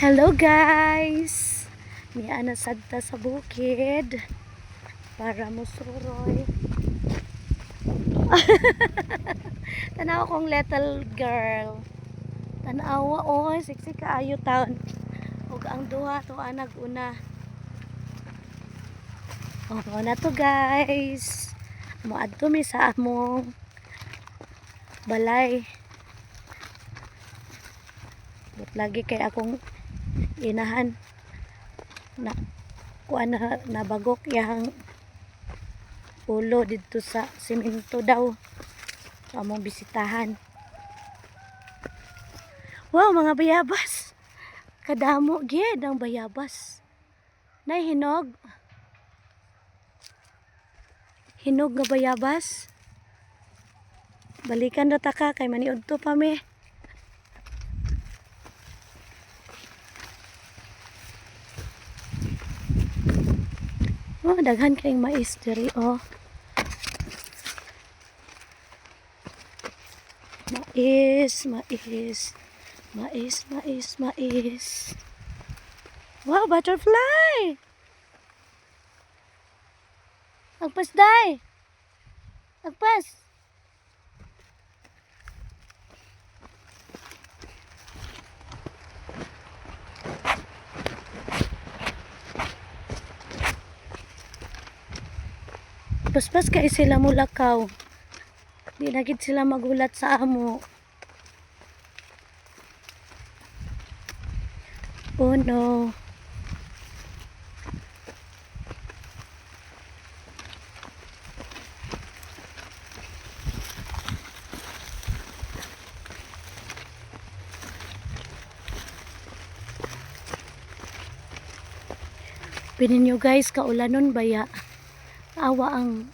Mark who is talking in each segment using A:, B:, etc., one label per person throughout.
A: Hello guys! Niya na sagta sa bukid para musuroy. Tanawa kong little girl. Tanawa sexy kaayo taon. Ug ang duha to anak una. Na to guys. Moadto mi sa among balay. But lagi kay akong inahan na kuan na bagok yang ulo dito sa simento daw sa among bisitahan. Wow, mga bayabas, kadamo gid ang bayabas. Nay hinog nga bayabas. Balikan na ta ka kay maniud to pa mi. Oh, daghan kayong mais diri oh. Mais. Wow, butterfly. Agpas day. Agpas. Paspas kay sila mulakaw. Di na gid sila magulat sa amo. Oh no. Pinin nyo guys, kaulanon baya. Awa ang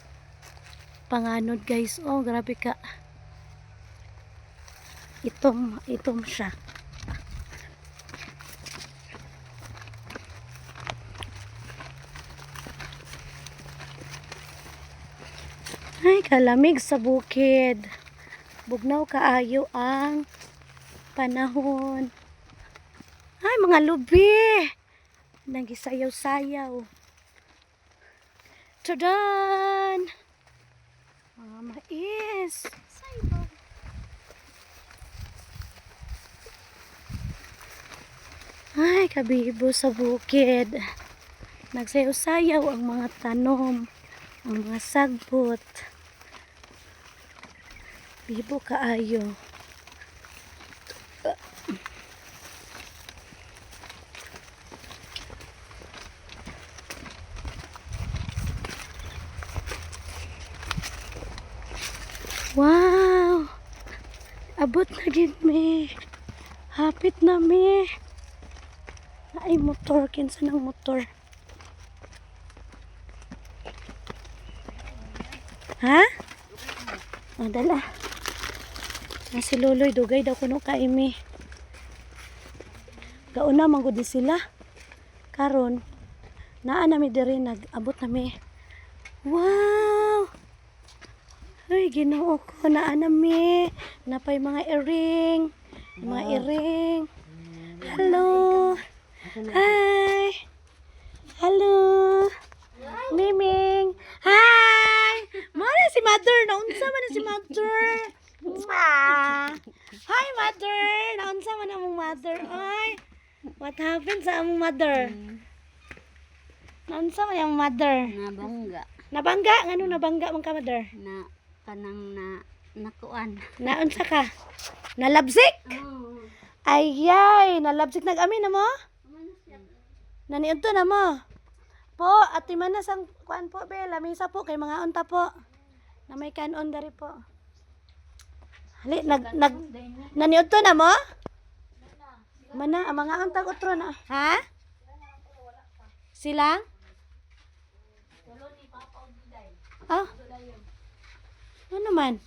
A: panganod guys. Oh, grabe ka. Itom siya. Ay, kalamig sa bukid. Bugnaw kaayo ang panahon. Ay, mga lubi. Nagisayaw-sayaw. Tadan! Mga mais. Ay, kabibo sa bukid. Nagsayaw-sayaw ang mga tanom, ang mga sagbot. Bibo kaayo. Wow! Abot na gid mi. Hapit na mi. Ay motor, kinsa ng motor. Ha? Oh, dala. Si Loloy dugay daw kuno kay mi. Gauna man gud sila. Karon naa na mi diri nag-abot na mi. Wow! Ay, Ginoo ko, naanami. Napay mga earring. Mga earring. Hello. Hi. Hello. Miming. Hi. Mara si Mother. Naunsa man na si Mother. Hi, Mother. Naunsa man na mong Mother. Ay, what happened sa among Mother? Naunsa man yung Mother?
B: Nabangga.
A: Nabangga? Ngano nabangga man ka, Mother?
B: Na kanang nakuan.
A: Naunsa ka? Nalabsik?
B: Oh.
A: Ayay, nalabsik nag-amin na mo? Naniunto na mo? Po, ati man na sang kuan po, be, lamisa po, kay mga unta po. Na may kanon dari po. Hali, naniunto na mo? Mana, ang mga unta utro na. Ha? Sila? Ah? Ano naman?